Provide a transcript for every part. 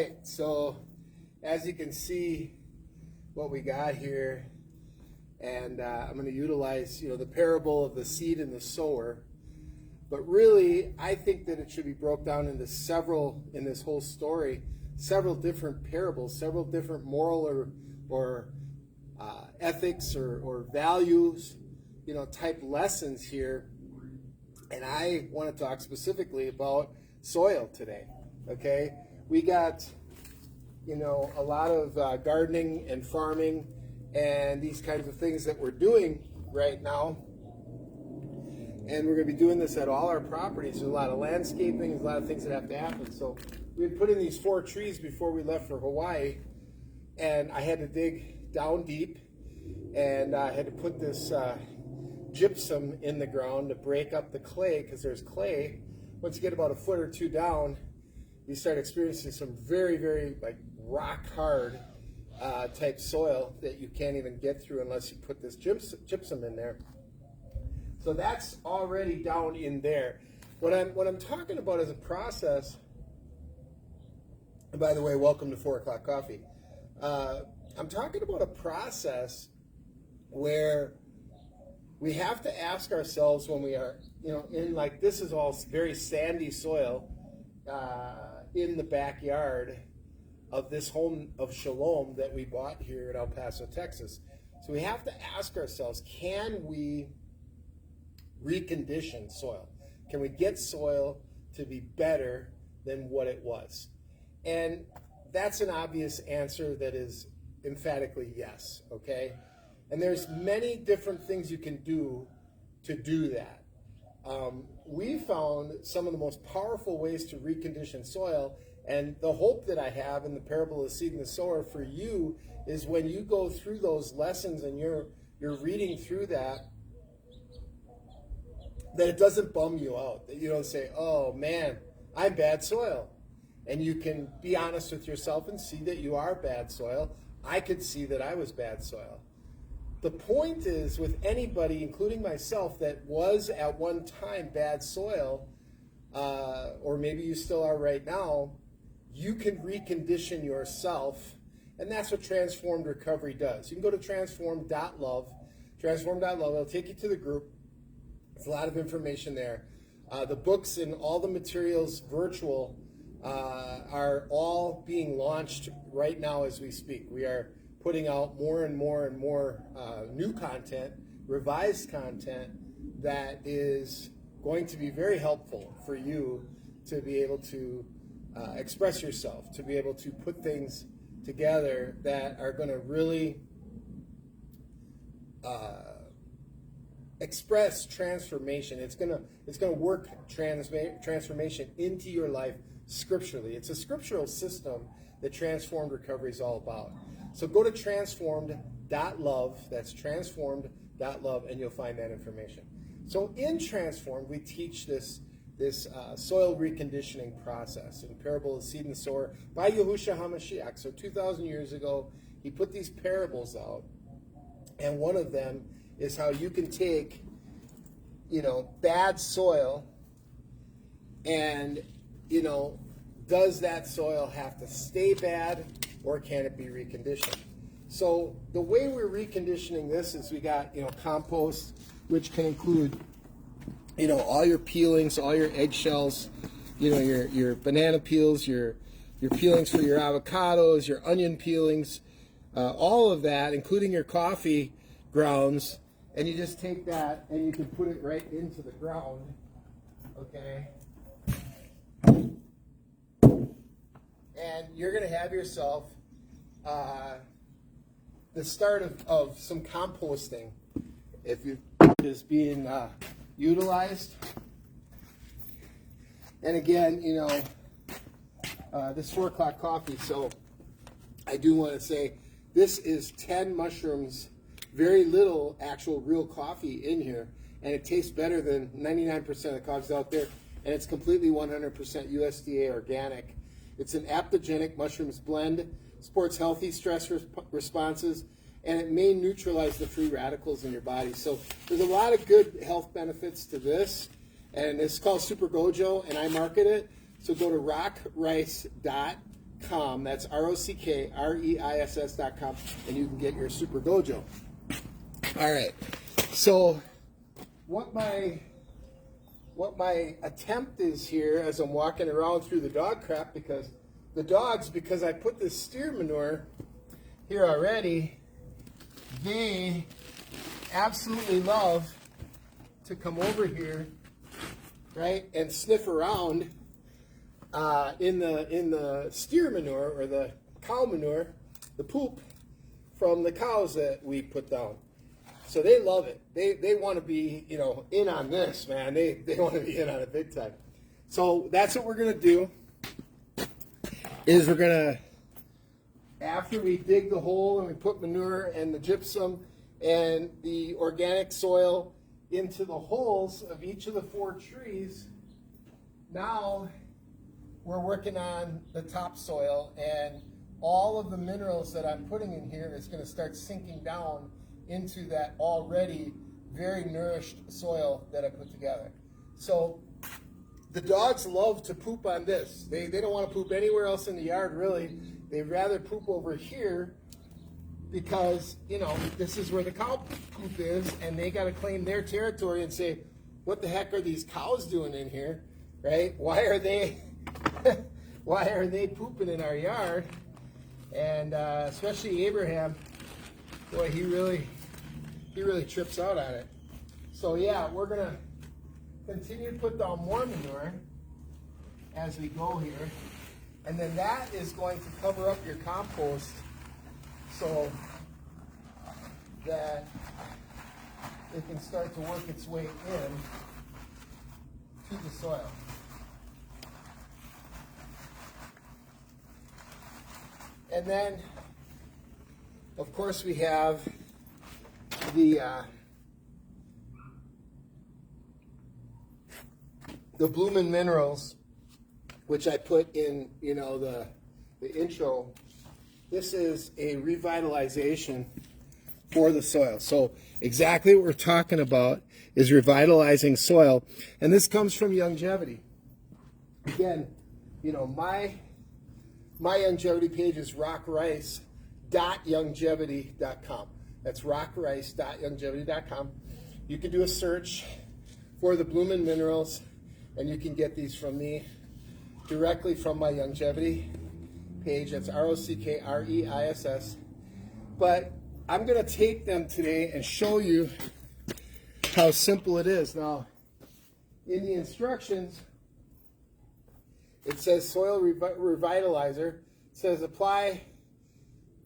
right, so as you can see what we got here, and I'm going to utilize, the parable of the seed and the sower. But really, I think that it should be broke down into in this whole story, several different parables, several different moral or ethics or values, type lessons here. And I want to talk specifically about soil today, okay? We got, a lot of gardening and farming and these kinds of things that we're doing right now. And we're going to be doing this at all our properties. There's a lot of landscaping, there's a lot of things that have to happen. So we had put in these 4 trees before we left for Hawaii, and I had to dig down deep, and I had to put this gypsum in the ground to break up the clay, because there's clay. Once you get about a foot or 2 down, you start experiencing some very, very rock hard type soil that you can't even get through unless you put this gypsum in there. So that's already down in there. What I'm talking about is a process. And by the way, welcome to 4 o'clock coffee. I'm talking about a process where we have to ask ourselves when we are, in this is all very sandy soil in the backyard of this home of Shalom that we bought here in El Paso, Texas. So we have to ask ourselves, can we recondition soil? Can we get soil to be better than what it was? And that's an obvious answer that is emphatically yes, okay? And there's many different things you can do to do that. We found some of the most powerful ways to recondition soil, and the hope that I have in the parable of the seed and the sower for you is when you go through those lessons and you're reading through that it doesn't bum you out, that you don't say, oh man, I'm bad soil. And you can be honest with yourself and see that you are bad soil. I could see that I was bad soil. The point is, with anybody, including myself, that was at one time bad soil, or maybe you still are right now, you can recondition yourself, and that's what Transformed Recovery does. You can go to transform.love, it'll take you to the group. There's a lot of information there. The books and all the materials virtual are all being launched right now as we speak. We are putting out more and more and more new content, revised content that is going to be very helpful for you to be able to express yourself, to be able to put things together that are going to really express transformation. It's gonna work transformation into your life scripturally. It's a scriptural system that Transformed Recovery is all about. So go to transformed.love, that's transformed.love, and you'll find that information. So in Transformed, we teach this soil reconditioning process in Parable of the Seed and the Sower by Yahushua HaMashiach. So 2,000 years ago, he put these parables out, and one of them is how you can take, bad soil and, does that soil have to stay bad or can it be reconditioned? So the way we're reconditioning this is we got, compost, which can include, all your peelings, all your eggshells, your banana peels, your peelings for your avocados, your onion peelings, all of that, including your coffee grounds. And you just take that and you can put it right into the ground, okay? And you're going to have yourself the start of some composting if you is being utilized. And again, this 4 o'clock coffee, so I do want to say this is 10 mushrooms, very little actual real coffee in here, and it tastes better than 99% of the coffees out there, and it's completely 100% USDA organic. It's an aptogenic mushrooms blend, supports healthy stress responses, and it may neutralize the free radicals in your body. So there's a lot of good health benefits to this, and it's called Super Gojo, and I market it. So go to rockrice.com rockreiss.com. That's rockreiss.com, and you can get your Super Gojo. All right. So what my attempt is here as I'm walking around through the dog crap, because the dogs, because I put this steer manure here already, they absolutely love to come over here, right, and sniff around in the steer manure or the cow manure, the poop from the cows that we put down. So they love it. They want to be, you know, in on this, man. They want to be in on it big time. So that's what we're gonna do. Is we're gonna, after we dig the hole and we put manure and the gypsum and the organic soil into the holes of each of the 4 trees, now we're working on the topsoil, and all of the minerals that I'm putting in here is going to start sinking down into that already very nourished soil that I put together. So the dogs love to poop on this. They don't want to poop anywhere else in the yard, really. They'd rather poop over here because, you know, this is where the cow poop is, and they got to claim their territory and say, what the heck are these cows doing in here, right? Why are they pooping in our yard? And especially Abraham, boy, he really trips out on it. So yeah, we're gonna continue to put down more manure as we go here, and then that is going to cover up your compost so that it can start to work its way in to the soil. And then, of course, we have the Bloomin' Minerals, which I put in, you know, the intro. This is a revitalization for the soil. So exactly what we're talking about is revitalizing soil, and this comes from longevity. Again, you know, my longevity page is rockreiss.longevity.com. That's rockreiss.longevity.com. You can do a search for the Bloomin' Minerals, and you can get these from me directly from my longevity page. That's rockreiss. But I'm going to take them today and show you how simple it is. Now, in the instructions, it says soil revitalizer. It says apply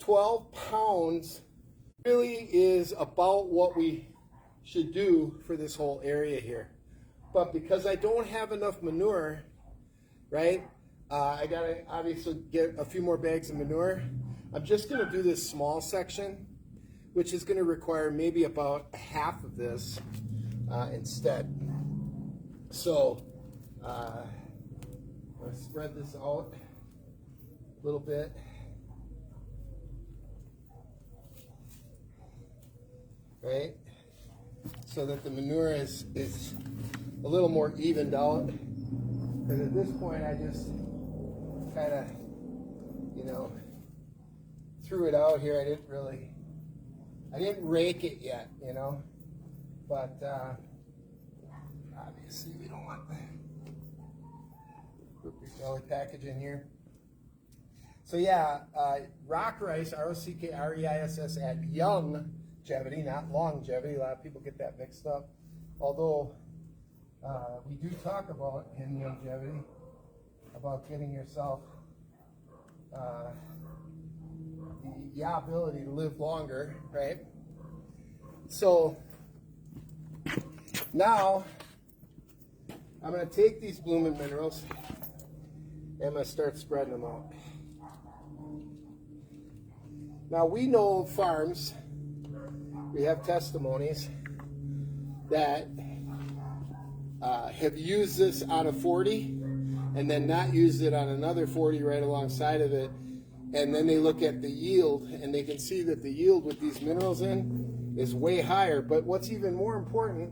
12 pounds. Really is about what we should do for this whole area here. But because I don't have enough manure, right, I got to obviously get a few more bags of manure. I'm just going to do this small section, which is going to require maybe about half of this instead. So let's spread this out a little bit. Right? So that the manure is a little more evened out. Because at this point I just kind of, you know, threw it out here. I didn't rake it yet, you know. But obviously we don't want the jelly package in here. So yeah, Rockreiss, ROCKREISS at Youngevity, not longevity. A lot of people get that mixed up. Although we do talk about in longevity about getting yourself the ability to live longer, right? So now I'm going to take these Bloomin' Minerals and I'm going to start spreading them out. Now we know farms, we have testimonies that have used this on a 40 and then not used it on another 40 right alongside of it, and then they look at the yield and they can see that the yield with these minerals in is way higher. But what's even more important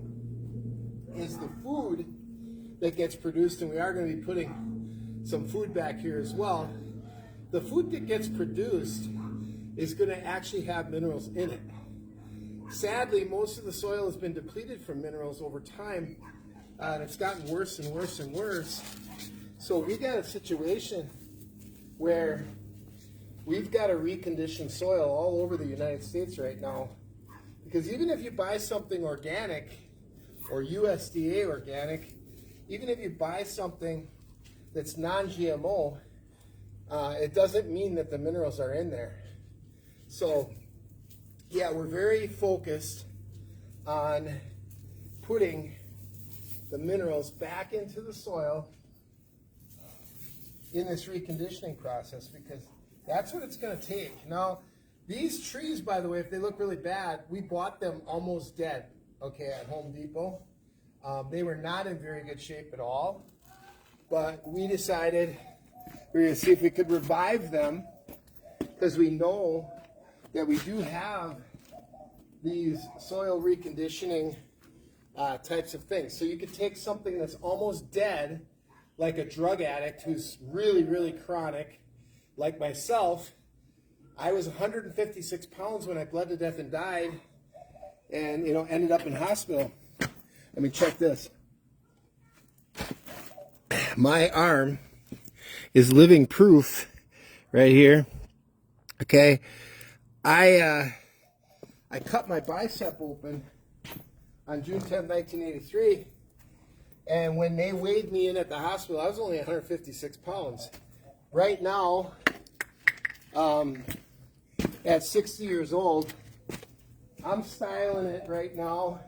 is the food that gets produced, and we are going to be putting some food back here as well. the food that gets produced is going to actually have minerals in it. Sadly, most of the soil has been depleted from minerals over time, and it's gotten worse and worse and worse. So we got a situation where we've got a reconditioned soil all over the United States right now. Because even if you buy something organic or USDA organic, even if you buy something that's non-GMO, it doesn't mean that the minerals are in there. So, yeah, we're very focused on putting the minerals back into the soil in this reconditioning process, because that's what it's going to take. Now, these trees, by the way, if they look really bad, we bought them almost dead, okay, at Home Depot. They were not in very good shape at all, but we decided we were going to see if we could revive them, because we know that we do have these soil reconditioning types of things. So you could take something that's almost dead, like a drug addict who's really, really chronic, like myself. I was 156 pounds when I bled to death and died, and ended up in hospital. Let me check this. My arm is living proof right here. Okay, I cut my bicep open on June 10, 1983, and when they weighed me in at the hospital, I was only 156 pounds. Right now, at 60 years old, I'm styling it right now,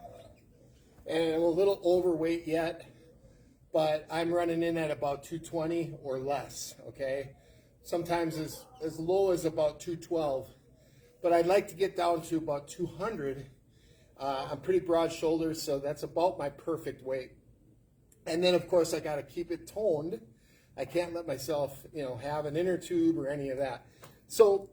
and I'm a little overweight yet, but I'm running in at about 220 or less, okay? Sometimes as low as about 212, but I'd like to get down to about 200. I'm pretty broad shoulders, so that's about my perfect weight. And then, of course, I got to keep it toned. I can't let myself, have an inner tube or any of that. So,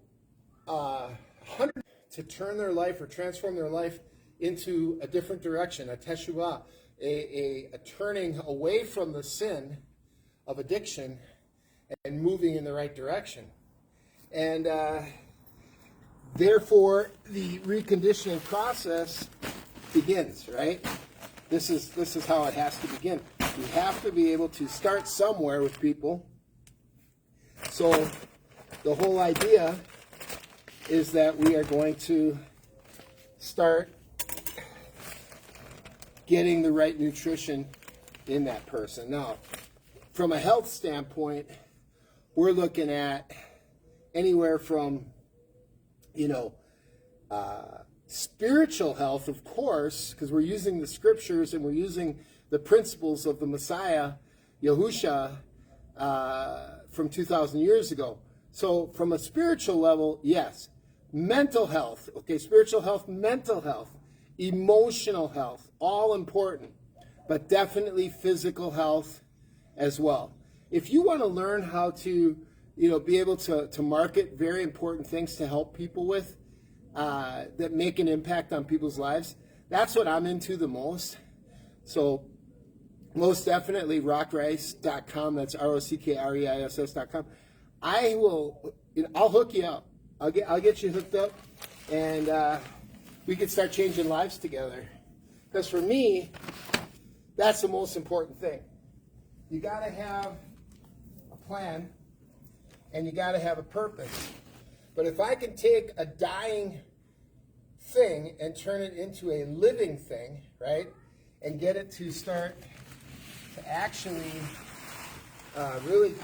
100 to turn their life or transform their life into a different direction, a teshuvah, a turning away from the sin of addiction and moving in the right direction. And therefore, the reconditioning process begins, right? This is how it has to begin. We have to be able to start somewhere with people. So the whole idea is that we are going to start getting the right nutrition in that person. Now, from a health standpoint, we're looking at anywhere from, spiritual health, of course, because we're using the scriptures and we're using the principles of the Messiah, Yahusha, from 2,000 years ago. So from a spiritual level, yes. Mental health, okay, spiritual health, mental health, emotional health, all important, but definitely physical health as well. If you want to learn how to, be able to market very important things to help people with, that make an impact on people's lives, that's what I'm into the most. So most definitely rockrice.com, that's ROCKREISS.com. I'll hook you up. I'll get you hooked up, and we can start changing lives together. Because for me, that's the most important thing. You got to have a plan, and you got to have a purpose. But if I can take a dying thing and turn it into a living thing, right, and get it to start to actually really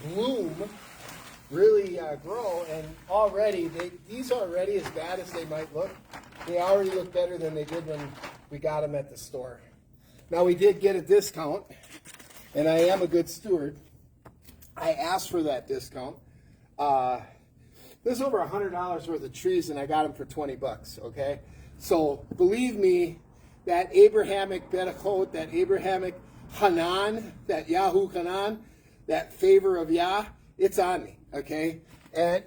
bloom, really grow, and already, these already, as bad as they might look, they already look better than they did when we got them at the store. Now, we did get a discount, and I am a good steward. I asked for that discount. There's over $100 worth of trees, and I got them for 20 bucks, okay? So, believe me, that Abrahamic Berachot, that Abrahamic Hanan, that Yahu Hanan, that favor of Yah, it's on me, okay? And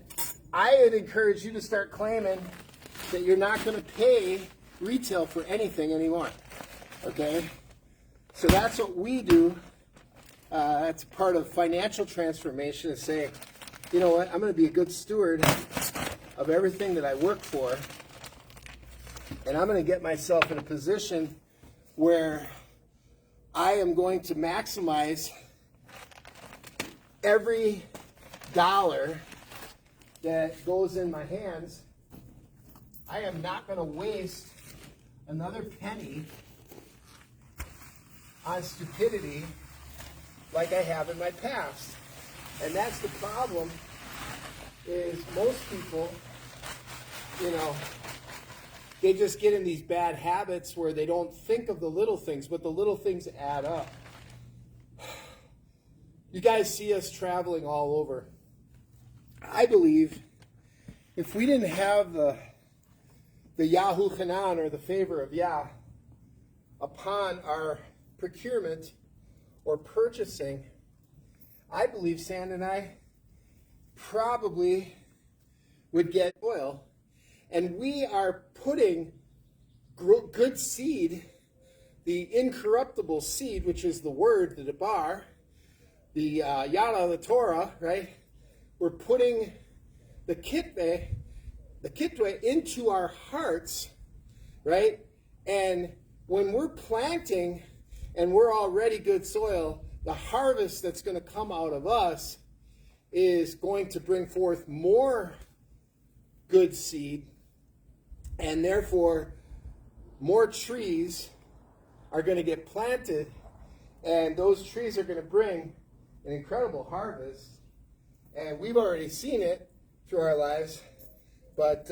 I would encourage you to start claiming that you're not going to pay retail for anything anymore, okay? So that's what we do That's part of financial transformation, to say, you know what, I'm going to be a good steward of everything that I work for, and I'm going to get myself in a position where I am going to maximize every dollar that goes in my hands. I am not going to waste another penny on stupidity like I have in my past. And that's the problem, is most people, you know, they just get in these bad habits where they don't think of the little things, but the little things add up. You guys see us traveling all over. I believe if we didn't have the Yahu Hanan, or the favor of Yah, upon our procurement or purchasing, I believe Sand and I probably would get oil. And we are putting good seed, the incorruptible seed, which is the word, the Debar, the Yada, the Torah, right? We're putting the kitwe into our hearts, right? And when we're planting and we're already good soil, the harvest that's going to come out of us is going to bring forth more good seed, and therefore more trees are going to get planted, and those trees are going to bring an incredible harvest. And we've already seen it through our lives, but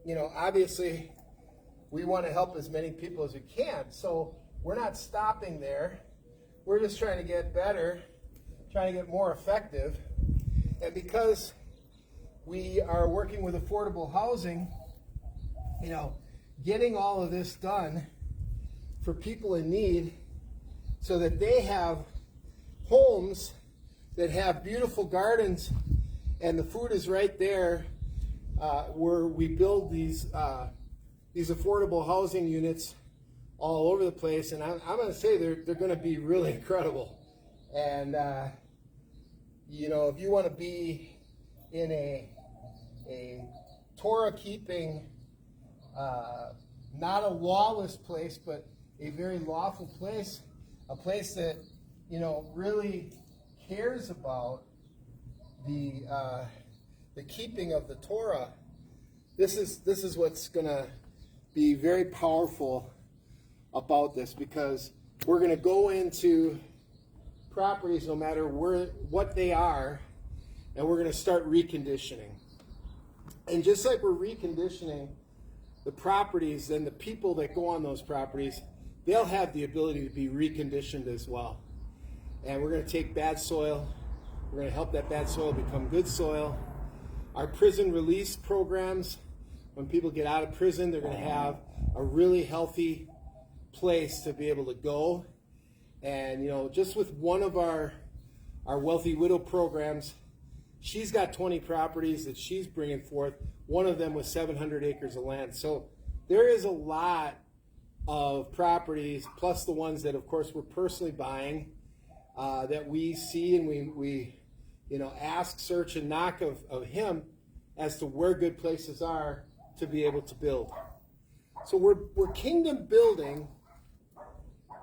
you know, obviously we want to help as many people as we can. So we're not stopping there. We're just trying to get better, trying to get more effective. And because we are working with affordable housing, you know, getting all of this done for people in need so that they have homes that have beautiful gardens and the food is right there, where we build these affordable housing units all over the place. And I'm going to say they're going to be really incredible. And you know, if you want to be in a Torah keeping, not a lawless place, but a very lawful place, a place that, you know, really cares about the keeping of the Torah, this is what's going to be very powerful about this, because we're going to go into properties, no matter what they are, and we're going to start reconditioning. And just like we're reconditioning the properties, then the people that go on those properties, they'll have the ability to be reconditioned as well. And we're going to take bad soil, we're going to help that bad soil become good soil. Our prison release programs, when people get out of prison, they're going to have a really healthy place to be able to go. And, you know, just with one of our Wealthy Widow programs, she's got 20 properties that she's bringing forth, one of them with 700 acres of land. So there is a lot of properties, plus the ones that, of course, we're personally buying, that we see, and we you know, ask, search, and knock of him as to where good places are to be able to build. So we're kingdom building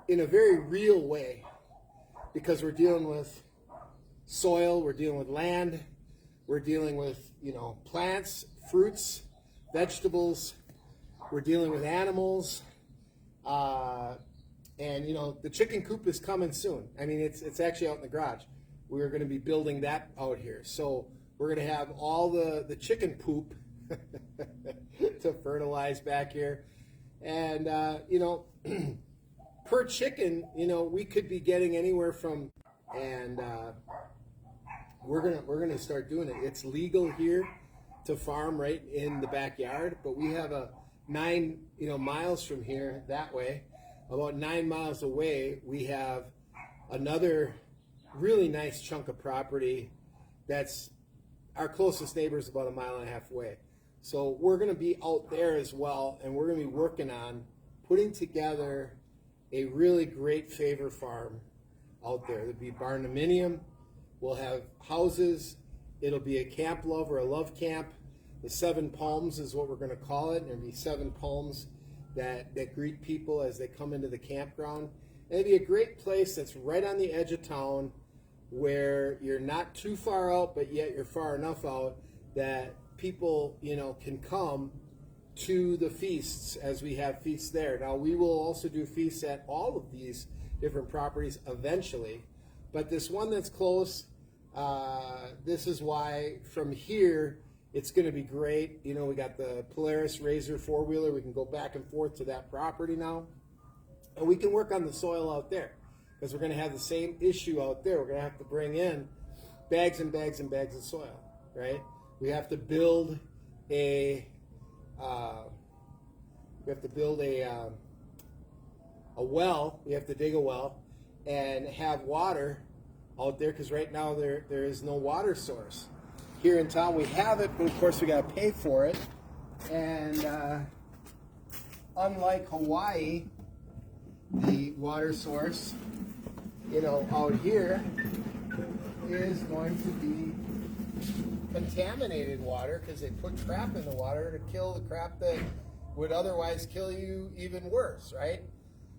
in a very real way, because we're dealing with soil, we're dealing with land, we're dealing with, you know, plants, fruits, vegetables, we're dealing with animals, and, you know, the chicken coop is coming soon. I mean, it's actually out in the garage. We're going to be building that out here. So we're going to have all the chicken poop to fertilize back here. And, you know, per chicken, you know, we could be getting anywhere from, and we're gonna start doing it. It's legal here to farm right in the backyard, but we have a 9 miles from here that way. About 9 miles away, we have another really nice chunk of property that's our closest neighbor is about 1.5 miles away. So we're going to be out there as well, and we're going to be working on putting together a really great favor farm out there. It'll be barndominium. We'll have houses. It'll be a camp love or a love camp. The 7 palms is what we're going to call it. There'll be 7 palms that greet people as they come into the campground. And it'll be a great place that's right on the edge of town where you're not too far out, but yet you're far enough out that people, can come to the feasts as we have feasts there. Now, we will also do feasts at all of these different properties eventually, but this one that's close, this is why from here it's going to be great. We got the Polaris Razor 4-wheeler. We can go back and forth to that property now, and we can work on the soil out there because we're going to have the same issue out there. We're going to have to bring in bags and bags and bags of soil, right? We have to build a well. We have to dig a well and have water out there because right now there is no water source. Here in town we have it, but of course we got to pay for it. And unlike Hawaii, the water source, out here is going to be contaminated water because they put crap in the water to kill the crap that would otherwise kill you even worse, right?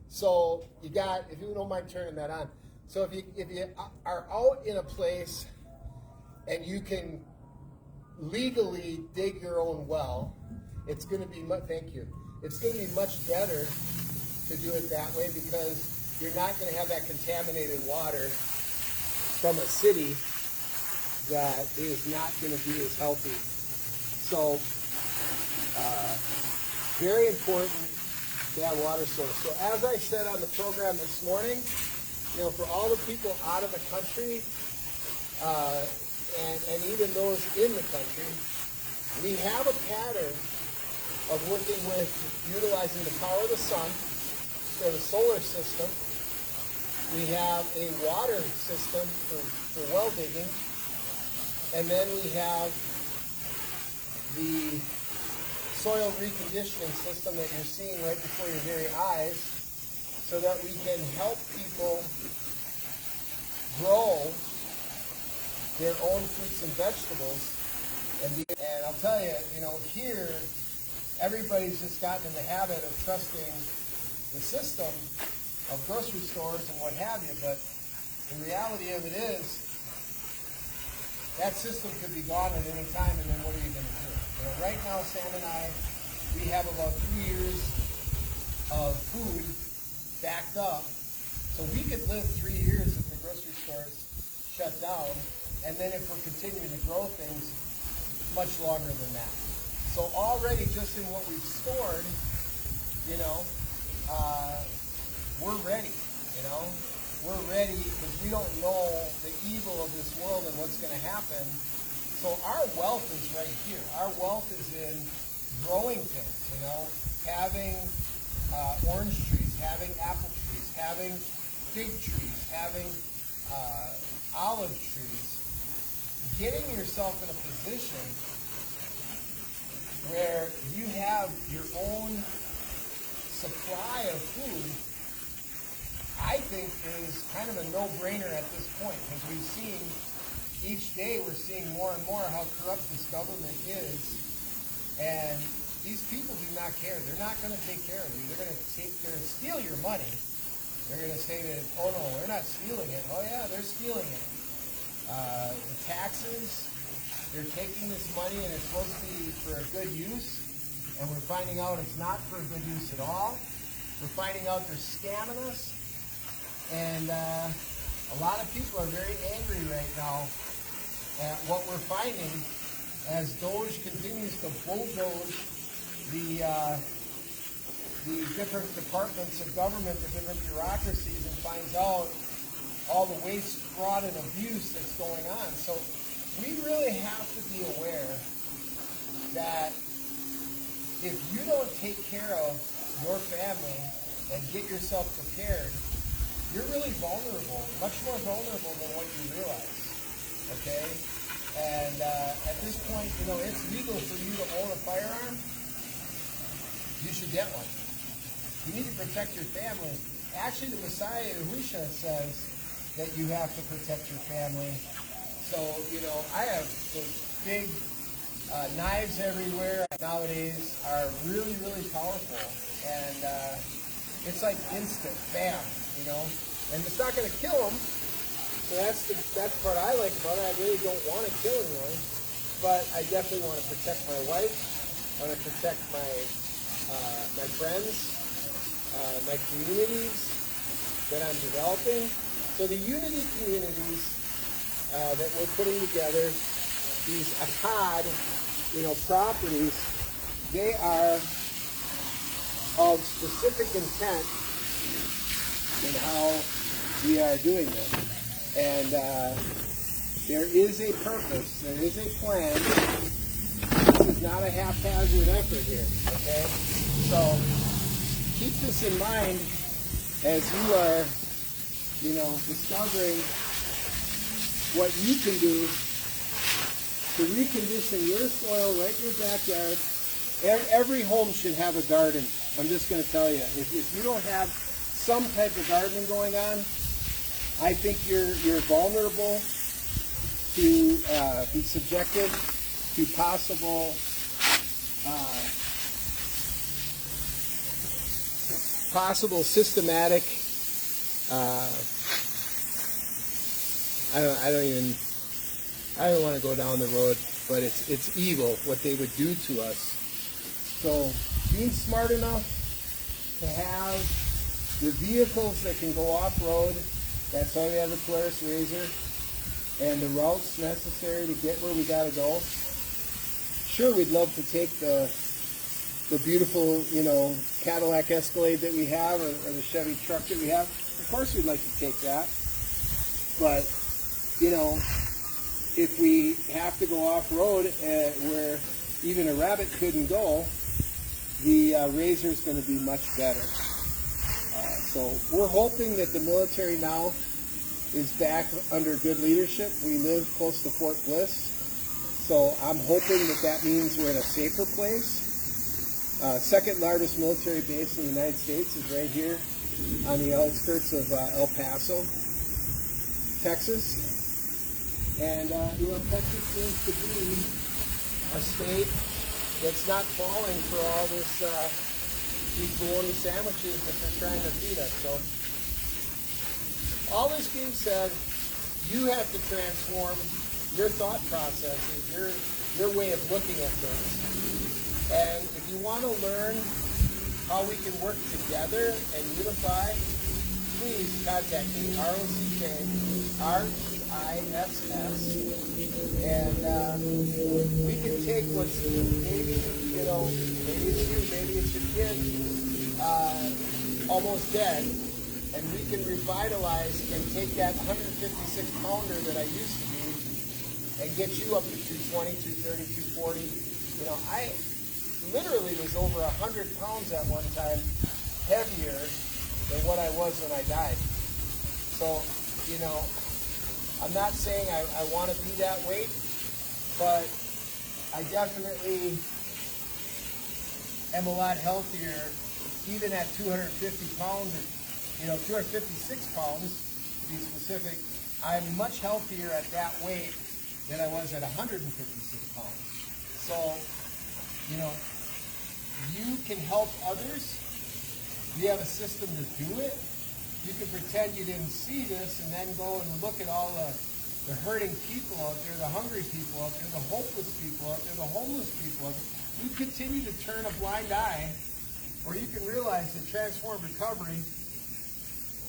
So you got, if you don't mind turning that on. So if you are out in a place and you can legally dig your own well, it's going to be thank you. It's going to be much better to do it that way because you're not going to have that contaminated water from a city that is not going to be as healthy. So, very important to have water source. So as I said on the program this morning, for all the people out of the country, and even those in the country, we have a pattern of working with utilizing the power of the sun for the solar system. We have a water system for well digging. And then we have the soil reconditioning system that you're seeing right before your very eyes so that we can help people grow their own fruits and vegetables. And I'll tell you, here, everybody's just gotten in the habit of trusting the system of grocery stores and what have you, but the reality of it is, that system could be gone at any time, and then what are you going to do? Right now, Sam and I, we have about 3 years of food backed up, so we could live 3 years if the grocery stores shut down, and then if we're continuing to grow things, much longer than that. So already, just in what we've stored, we're ready. We're ready because we don't know the evil of this world and what's going to happen. So our wealth is right here. Our wealth is in growing things, having orange trees, having apple trees, having fig trees, having olive trees. Getting yourself in a position where you have your own supply of food, I think is kind of a no-brainer at this point because we've seen each day we're seeing more and more how corrupt this government is, and these people do not care. They're not going to take care of you. They're going to steal your money. They're going to say that, oh no, we're not stealing it. Oh yeah, they're stealing it. The taxes, they're taking this money and it's supposed to be for a good use, and we're finding out it's not for a good use at all. We're finding out they're scamming us. And a lot of people are very angry right now at what we're finding as DOGE continues to bulldoze the different departments of government, the different bureaucracies, and finds out all the waste, fraud, and abuse that's going on. So we really have to be aware that if you don't take care of your family and get yourself prepared, you're really vulnerable, much more vulnerable than what you realize, okay? And at this point, it's legal for you to own a firearm. You should get one. You need to protect your family. Actually, the Messiah Yahushua says that you have to protect your family. So, you know, I have those big knives everywhere nowadays are really, really powerful. And it's like instant, bam, you know. And it's not going to kill them. So that's the part I like about it. I really don't want to kill anyone. But I definitely want to protect my wife. I want to protect my my friends, my communities that I'm developing. So the unity communities that we're putting together, these ACAD, you know, properties, they are of specific intent in how we are doing this. And there is a purpose, there is a plan. This is not a haphazard effort here, okay? So keep this in mind as you are, you know, discovering what you can do to recondition your soil right in your backyard. Every home should have a garden. I'm just going to tell you, if you don't have some type of gardening going on, I think you're vulnerable to be subjected to possible systematic. I don't want to go down the road, but it's evil what they would do to us. So being smart enough to have the vehicles that can go off-road, that's why we have the Polaris Razor, and the routes necessary to get where we got to go. Sure, we'd love to take the beautiful, you know, Cadillac Escalade that we have, or the Chevy truck that we have. Of course we'd like to take that. But, you know, if we have to go off-road where even a rabbit couldn't go, the Razor is going to be much better. So we're hoping that the military now is back under good leadership. We live close to Fort Bliss, so I'm hoping that means we're in a safer place. Second largest military base in the United States is right here on the outskirts of El Paso, Texas. And you know, Texas seems to be a state that's not falling for all this these bologna sandwiches that they're trying to feed us. So, all this being said, you have to transform your thought processes, your way of looking at things. And if you want to learn how we can work together and unify, please contact me, ROCK-REISS, and we can take what's maybe, you know, maybe it's you, maybe it's your kid, almost dead, and we can revitalize and take that 156 pounder that I used to be and get you up to 220, 230, 240. You know, I literally was over 100 pounds at one time heavier than what I was when I died. So, you know, I'm not saying I want to be that weight, but I definitely am a lot healthier even at 250 pounds, or, you know, 256 pounds to be specific. I'm much healthier at that weight than I was at 156 pounds. So, you know, you can help others. You have a system to do it. You can pretend you didn't see this and then go and look at all the hurting people out there, the hungry people out there, the hopeless people out there, the homeless people out there. You continue to turn a blind eye, or you can realize that Transform Recovery,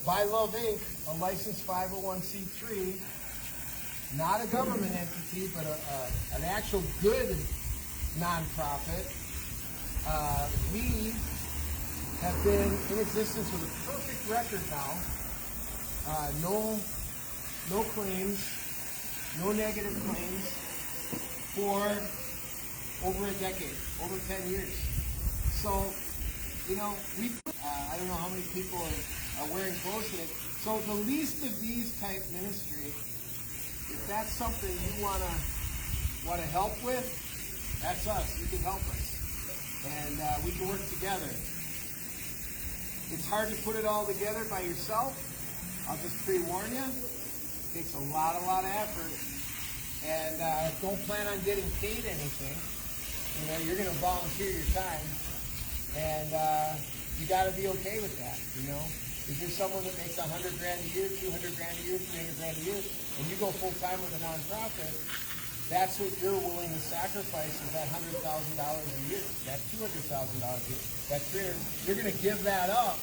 by Love Inc., a licensed 501c3, not a government entity, but an actual good nonprofit, we have been in existence with a perfect record now. No claims, no negative claims for over a decade, over 10 years. So, you know, I don't know how many people are wearing clothes today. So the least of these type ministry, if that's something you want to help with, that's us. You can help us. And we can work together. It's hard to put it all together by yourself. I'll just pre-warn you. takes a lot of effort, and don't plan on getting paid anything. You know, you're going to volunteer your time, and you got to be okay with that. You know, if you're someone that makes $100 grand a year, $200 grand a year, $300 grand a year, and you go full time with a nonprofit, that's what you're willing to sacrifice is that $100,000 a year, that $200,000 a year, that $300,000. You're going to give that up,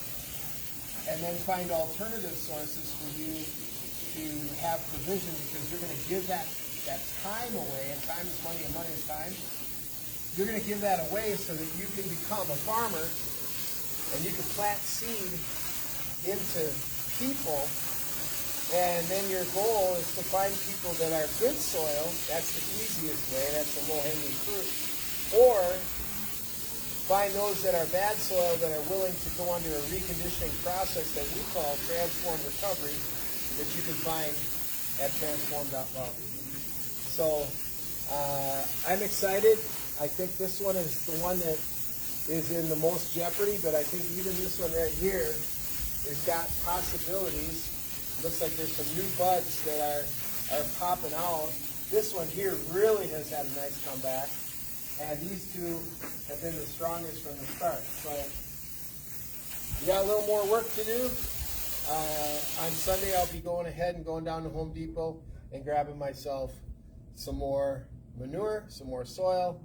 and then find alternative sources for you to have provision, because you're going to give that time away, and time is money and money is time. You're going to give that away so that you can become a farmer, and you can plant seed into people, and then your goal is to find people that are good soil. That's the easiest way, that's the low-hanging fruit. Or find those that are bad soil that are willing to go under a reconditioning process that we call transformed recovery, that you can find at transform.love. So I'm excited. I think this one is the one that is in the most jeopardy, but I think even this one right here has got possibilities. Looks like there's some new buds that are popping out. This one here really has had a nice comeback, and these two have been the strongest from the start. So we got a little more work to do. On Sunday, I'll be going ahead and going down to Home Depot and grabbing myself some more manure, some more soil,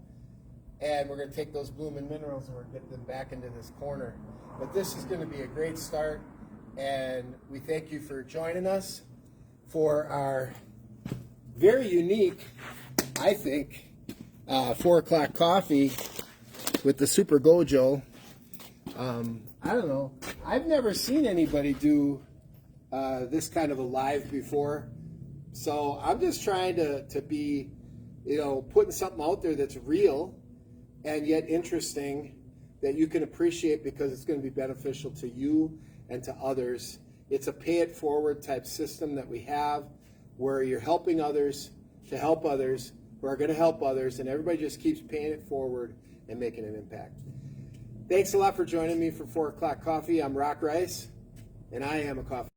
and we're going to take those blooming minerals and we're going to get them back into this corner. But this is going to be a great start, and we thank you for joining us for our very unique, I think, 4 o'clock coffee with the Super Gojo. I don't know. I've never seen anybody do this kind of a live before. So I'm just trying to be, you know, putting something out there that's real and yet interesting, that you can appreciate because it's going to be beneficial to you and to others. It's a pay it forward type system that we have, where you're helping others to help others who are going to help others, and everybody just keeps paying it forward and making an impact. Thanks a lot for joining me for 4 o'clock coffee. I'm Rock Rice, and I am a coffee